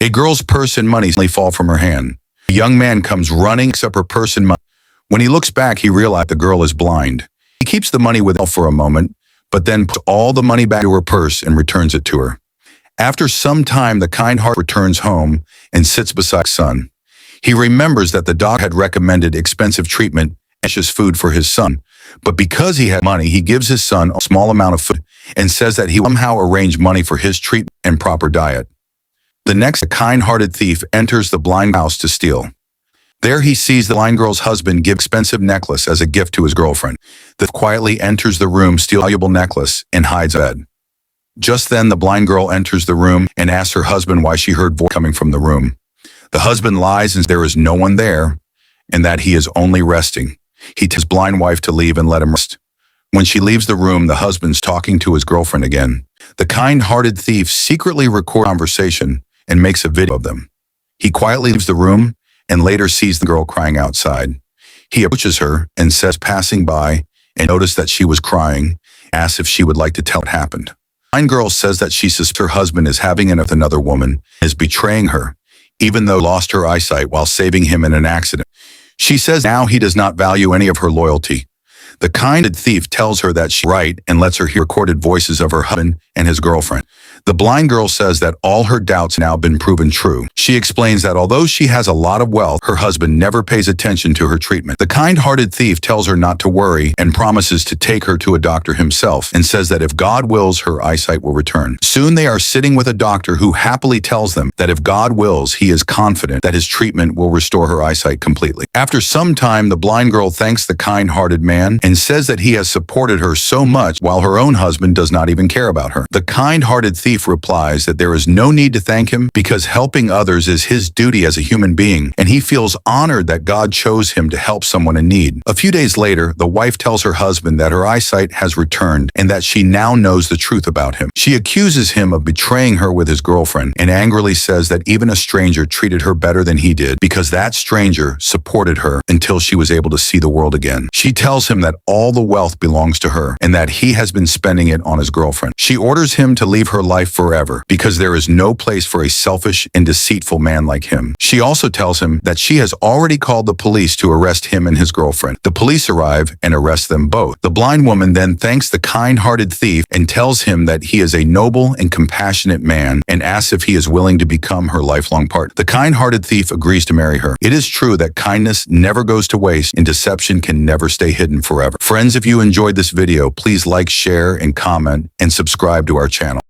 A girl's purse and money suddenly fall from her hand. A young man comes running, picks up her purse and money. When he looks back, he realizes the girl is blind. He keeps the money with him for a moment, but then puts all the money back into her purse and returns it to her. After some time, the kind-hearted returns home and sits beside his son. He remembers that the doctor had recommended expensive treatment and anxious food for his son, but because he had money, he gives his son a small amount of food and says that he will somehow arrange money for his treatment and proper diet. The next, kind-hearted thief enters the blind house to steal. There he sees the blind girl's husband give expensive necklace as a gift to his girlfriend. The thief quietly enters the room, steals the valuable necklace, and hides in bed. Just then, the blind girl enters the room and asks her husband why she heard voices coming from the room. The husband lies and says there is no one there and that he is only resting. He tells his blind wife to leave and let him rest. When she leaves the room, the husband's talking to his girlfriend again. The kind-hearted thief secretly records a conversation and makes a video of them. He quietly leaves the room and later sees the girl crying outside. He approaches her and says, passing by, and noticed that she was crying, asks if she would like to tell what happened. The blind girl says that she suspects her husband is having an affair with another woman and is betraying her, even though she lost her eyesight while saving him in an accident. She says now he does not value any of her loyalty. The kind-hearted thief tells her that she's right and lets her hear recorded voices of her husband and his girlfriend. The blind girl says that all her doubts have now been proven true. She explains that although she has a lot of wealth, her husband never pays attention to her treatment. The kind-hearted thief tells her not to worry and promises to take her to a doctor himself and says that if God wills, her eyesight will return. Soon they are sitting with a doctor who happily tells them that if God wills, he is confident that his treatment will restore her eyesight completely. After some time, the blind girl thanks the kind-hearted man and says that he has supported her so much while her own husband does not even care about her. The kind-hearted thief replies that there is no need to thank him because helping others is his duty as a human being, and he feels honored that God chose him to help someone in need. A few days later, the wife tells her husband that her eyesight has returned and that she now knows the truth about him. She accuses him of betraying her with his girlfriend and angrily says that even a stranger treated her better than he did because that stranger supported her until she was able to see the world again. She tells him that all the wealth belongs to her and that he has been spending it on his girlfriend. She orders him to leave her life forever because there is no place for a selfish and deceitful man like him. She also tells him that she has already called the police to arrest him and his girlfriend. The police arrive and arrest them both. The blind woman then thanks the kind-hearted thief and tells him that he is a noble and compassionate man and asks if he is willing to become her lifelong partner. The kind-hearted thief agrees to marry her. It is true that kindness never goes to waste and deception can never stay hidden forever. Friends, if you enjoyed this video, please like, share, and comment, and subscribe to our channel.